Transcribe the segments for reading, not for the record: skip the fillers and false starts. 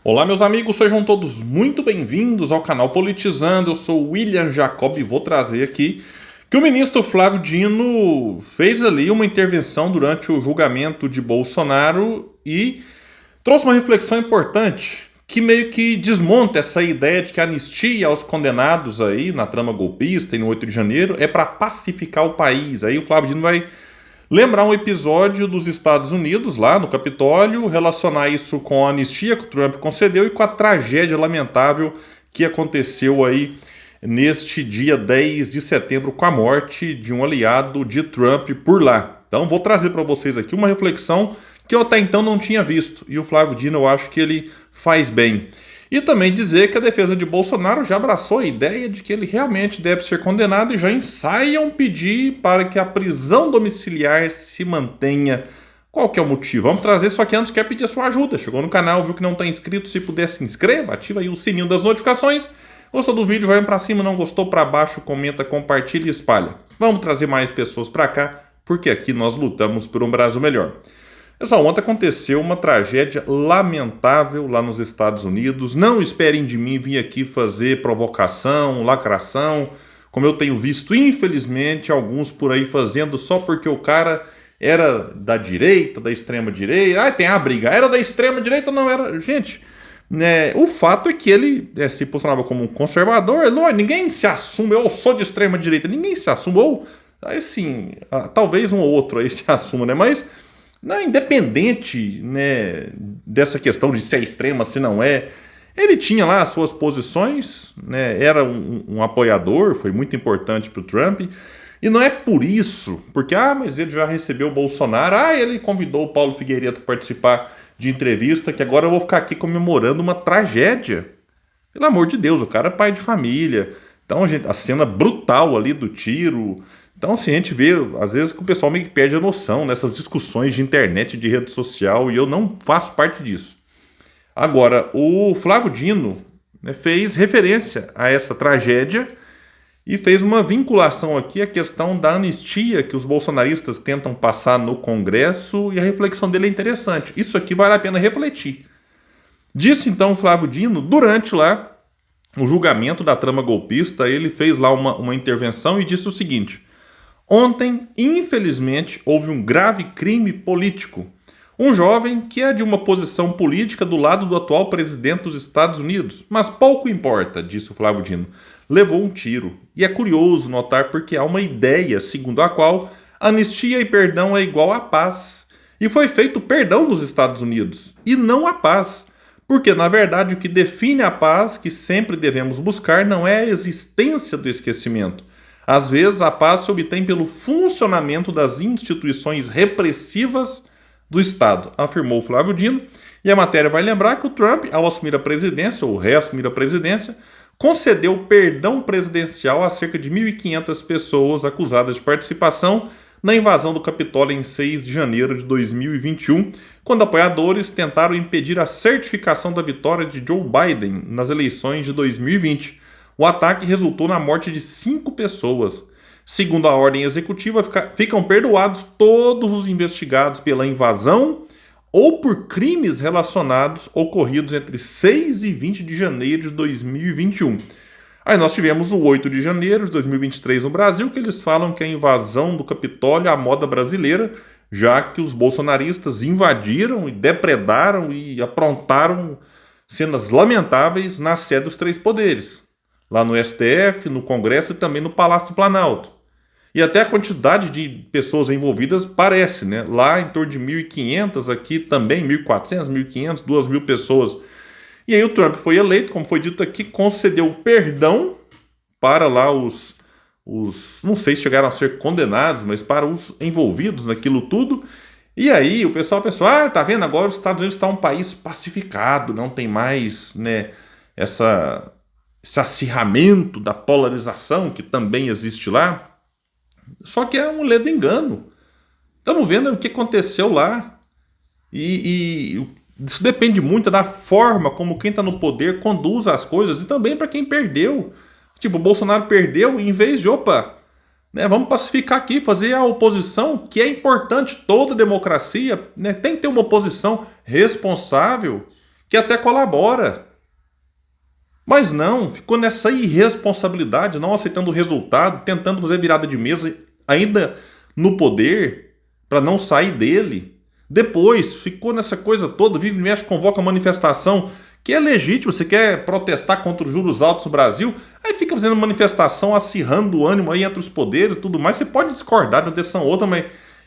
Olá, meus amigos, sejam todos muito bem-vindos ao canal Politizando. Eu sou o William Jacob e vou trazer aqui que o ministro Flávio Dino fez ali uma intervenção durante o julgamento de Bolsonaro e trouxe uma reflexão importante que meio que desmonta essa ideia de que a anistia aos condenados aí na trama golpista e no 8 de janeiro é para pacificar o país. Aí o Flávio Dino vai lembrar um episódio dos Estados Unidos, lá no Capitólio, relacionar isso com a anistia que o Trump concedeu e com a tragédia lamentável que aconteceu aí neste dia 10 de setembro com a morte de um aliado de Trump por lá. Então vou trazer para vocês aqui uma reflexão que eu até então não tinha visto e o Flávio Dino eu acho que ele faz bem. E também dizer que a defesa de Bolsonaro já abraçou a ideia de que ele realmente deve ser condenado e já ensaiam pedir para que a prisão domiciliar se mantenha. Qual que é o motivo? Vamos trazer, só que antes quer pedir a sua ajuda. Chegou no canal, viu que não está inscrito, se puder se inscreva, ativa aí o sininho das notificações. Gostou do vídeo, vai para cima, não gostou para baixo, comenta, compartilha e espalha. Vamos trazer mais pessoas para cá, porque aqui nós lutamos por um Brasil melhor. Pessoal, ontem aconteceu uma tragédia lamentável lá nos Estados Unidos. Não esperem de mim vir aqui fazer provocação, lacração, como eu tenho visto, infelizmente, alguns por aí fazendo só porque o cara era da direita, da extrema direita. Ah, tem a briga, era da extrema direita ou não era? Gente, né, o fato é que ele se posicionava como um conservador. Não, ninguém se assume, eu sou de extrema direita, ninguém se assume, ou assim, talvez um ou outro aí se assuma, né? Mas não, independente, né, dessa questão de se é extrema, se não é, ele tinha lá as suas posições, né, era um apoiador, foi muito importante para o Trump, e não é por isso, porque, mas ele já recebeu o Bolsonaro, ele convidou o Paulo Figueiredo para participar de entrevista, que agora eu vou ficar aqui comemorando uma tragédia. Pelo amor de Deus, o cara é pai de família, então a cena brutal ali do tiro. Então, assim, a gente vê, às vezes, que o pessoal meio que perde a noção nessas discussões de internet, de rede social, e eu não faço parte disso. Agora, o Flávio Dino, né, fez referência a essa tragédia e fez uma vinculação aqui à questão da anistia que os bolsonaristas tentam passar no Congresso, e a reflexão dele é interessante. Isso aqui vale a pena refletir. Disse, então, o Flávio Dino, durante lá o julgamento da trama golpista, ele fez lá uma intervenção e disse o seguinte: ontem, infelizmente, houve um grave crime político. Um jovem que é de uma posição política do lado do atual presidente dos Estados Unidos. Mas pouco importa, disse o Flávio Dino. Levou um tiro. E é curioso notar porque há uma ideia segundo a qual anistia e perdão é igual a paz. E foi feito perdão nos Estados Unidos, e não a paz. Porque, na verdade, o que define a paz que sempre devemos buscar não é a existência do esquecimento. Às vezes, a paz se obtém pelo funcionamento das instituições repressivas do Estado, afirmou Flávio Dino. E a matéria vai lembrar que o Trump, ao assumir a presidência, ou reassumir a presidência, concedeu perdão presidencial a cerca de 1.500 pessoas acusadas de participação na invasão do Capitólio em 6 de janeiro de 2021, quando apoiadores tentaram impedir a certificação da vitória de Joe Biden nas eleições de 2020. O ataque resultou na morte de 5 pessoas. Segundo a ordem executiva, ficam perdoados todos os investigados pela invasão ou por crimes relacionados ocorridos entre 6 e 20 de janeiro de 2021. Aí nós tivemos o 8 de janeiro de 2023 no Brasil, que eles falam que a invasão do Capitólio é a moda brasileira, já que os bolsonaristas invadiram e depredaram e aprontaram cenas lamentáveis na sede dos três poderes, lá no STF, no Congresso e também no Palácio Planalto. E até a quantidade de pessoas envolvidas parece, né? Lá em torno de 1.500, aqui também 1.400, 1.500, 2.000 pessoas. E aí o Trump foi eleito, como foi dito aqui, concedeu perdão para lá não sei se chegaram a ser condenados, mas para os envolvidos naquilo tudo. E aí o pessoal pensou, tá vendo, agora os Estados Unidos está um país pacificado, não tem mais, né, esse acirramento da polarização que também existe lá. Só que é um ledo engano. Estamos vendo o que aconteceu lá. E isso depende muito da forma como quem está no poder conduz as coisas, e também para quem perdeu. Tipo, o Bolsonaro perdeu, e em vez de, né, vamos pacificar aqui, fazer a oposição, que é importante, toda democracia, né, tem que ter uma oposição responsável, que até colabora. Mas não, ficou nessa irresponsabilidade, não aceitando o resultado, tentando fazer virada de mesa ainda no poder, para não sair dele. Depois, ficou nessa coisa toda, vive e mexe, convoca manifestação, que é legítimo, você quer protestar contra os juros altos no Brasil, aí fica fazendo manifestação, acirrando o ânimo aí entre os poderes e tudo mais. Você pode discordar de uma decisão ou outra, mas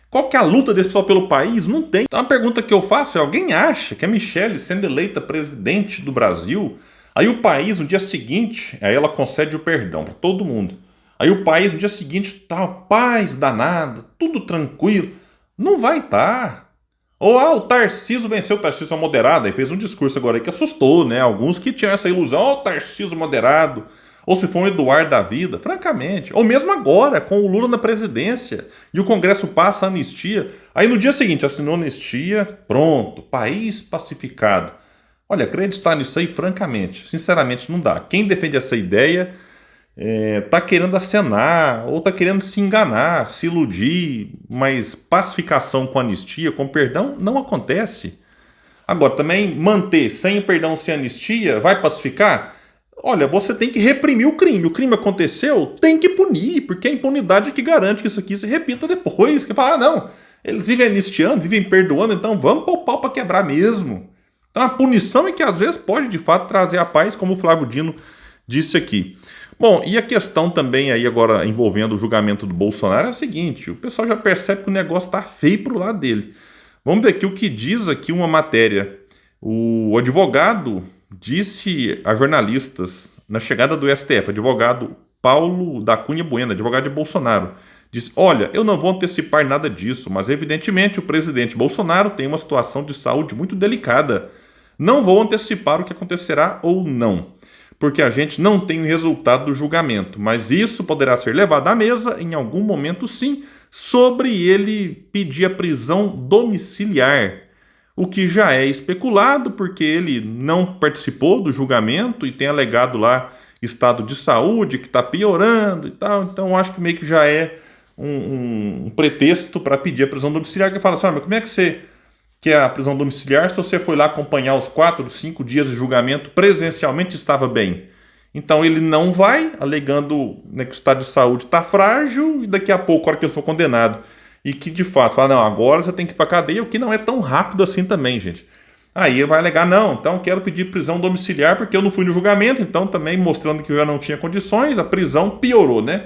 qual que é a luta desse pessoal pelo país? Não tem. Então a pergunta que eu faço é, alguém acha que a Michelle, sendo eleita presidente do Brasil, aí o país, no dia seguinte, aí ela concede o perdão para todo mundo. Aí o país, no dia seguinte, tá paz danada, tudo tranquilo. Não vai estar. Ou, o Tarcísio venceu, o Tarcísio é moderado, aí fez um discurso agora aí que assustou, né? Alguns que tinham essa ilusão, o Tarcísio moderado. Ou se for um Eduardo da vida, francamente. Ou mesmo agora, com o Lula na presidência, e o Congresso passa a anistia. Aí no dia seguinte, assinou a anistia, pronto, país pacificado. Olha, acreditar nisso aí, francamente, sinceramente, não dá. Quem defende essa ideia tá querendo acenar, ou tá querendo se enganar, se iludir, mas pacificação com anistia, com perdão, não acontece. Agora, também manter sem perdão, sem anistia, vai pacificar? Olha, você tem que reprimir o crime aconteceu, tem que punir, porque a impunidade é que garante que isso aqui se repita depois. Que fala, não, eles vivem anistiando, vivem perdoando, então vamos pôr o pau para quebrar mesmo. Então a punição é que às vezes pode de fato trazer a paz, como o Flávio Dino disse aqui. Bom, e a questão também aí agora envolvendo o julgamento do Bolsonaro é a seguinte, o pessoal já percebe que o negócio tá feio pro lado dele. Vamos ver aqui o que diz aqui uma matéria. O advogado disse a jornalistas na chegada do STF, advogado Paulo da Cunha Bueno, advogado de Bolsonaro, disse, olha, eu não vou antecipar nada disso, mas evidentemente o presidente Bolsonaro tem uma situação de saúde muito delicada. Não vou antecipar o que acontecerá ou não, porque a gente não tem o resultado do julgamento, mas isso poderá ser levado à mesa em algum momento sim, sobre ele pedir a prisão domiciliar, o que já é especulado porque ele não participou do julgamento e tem alegado lá estado de saúde que está piorando e tal, então acho que meio que já é um pretexto para pedir a prisão domiciliar, que fala assim, mas como é que você quer a prisão domiciliar se você foi lá acompanhar os 4, 5 dias de julgamento presencialmente estava bem? Então ele não vai, alegando, né, que o estado de saúde está frágil e daqui a pouco, a hora que ele for condenado, e que de fato fala, não, agora você tem que ir para cadeia, o que não é tão rápido assim também, gente. Aí ele vai alegar, não, então quero pedir prisão domiciliar porque eu não fui no julgamento, então também mostrando que eu já não tinha condições, a prisão piorou, né?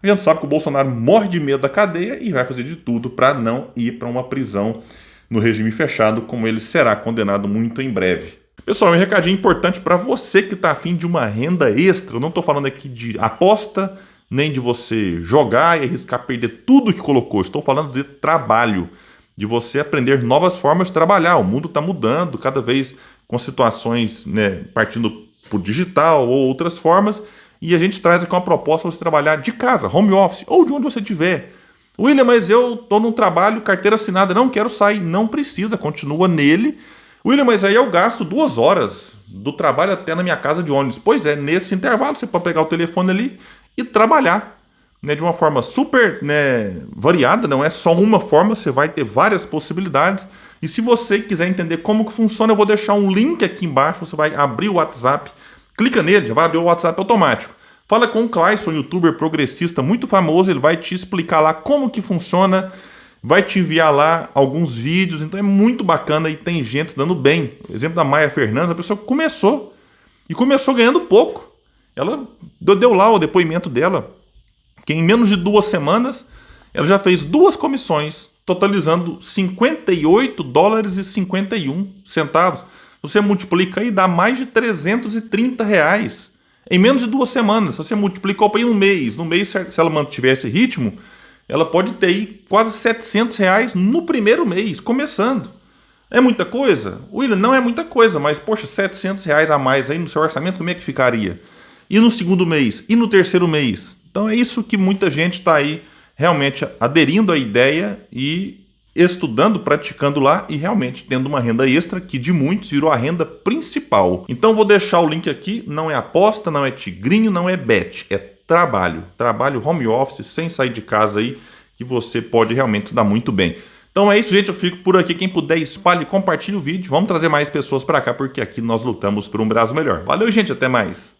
A gente sabe que o Bolsonaro morre de medo da cadeia e vai fazer de tudo para não ir para uma prisão no regime fechado, como ele será condenado muito em breve. Pessoal, um recadinho importante para você que está afim de uma renda extra. Eu não estou falando aqui de aposta, nem de você jogar e arriscar perder tudo que colocou. Estou falando de trabalho, de você aprender novas formas de trabalhar. O mundo está mudando cada vez com situações, né, partindo por digital ou outras formas. E a gente traz aqui uma proposta para você trabalhar de casa, home office, ou de onde você estiver. William, mas eu estou num trabalho, carteira assinada, não quero sair. Não precisa, continua nele. William, mas aí eu gasto 2 horas do trabalho até na minha casa de ônibus. Pois é, nesse intervalo você pode pegar o telefone ali e trabalhar, né, de uma forma super, né, variada, não é só uma forma, você vai ter várias possibilidades. E se você quiser entender como que funciona, eu vou deixar um link aqui embaixo, você vai abrir o WhatsApp, clica nele, já vai abrir o WhatsApp automático. Fala com o Clayson, youtuber progressista muito famoso, ele vai te explicar lá como que funciona, vai te enviar lá alguns vídeos, então é muito bacana e tem gente dando bem. O exemplo da Maia Fernandes, a pessoa começou ganhando pouco. Ela deu lá o depoimento dela, que em menos de 2 semanas ela já fez 2 comissões, totalizando $58,51. Você multiplica aí, dá mais de R$330 em menos de 2 semanas. Se você multiplicou para um mês, no mês, se ela mantiver esse ritmo, ela pode ter aí quase R$700 no primeiro mês, começando. É muita coisa? William, não é muita coisa, mas, poxa, R$700 a mais aí no seu orçamento, como é que ficaria? E no segundo mês? E no terceiro mês? Então é isso que muita gente está aí realmente aderindo à ideia e estudando, praticando lá e realmente tendo uma renda extra que de muitos virou a renda principal. Então vou deixar o link aqui, não é aposta, não é tigrinho, não é bet, é trabalho home office, sem sair de casa aí, que você pode realmente dar muito bem. Então é isso, gente. Eu fico por aqui. Quem puder, espalhe e compartilhe o vídeo. Vamos trazer mais pessoas para cá, porque aqui nós lutamos por um Brasil melhor. Valeu, gente. Até mais.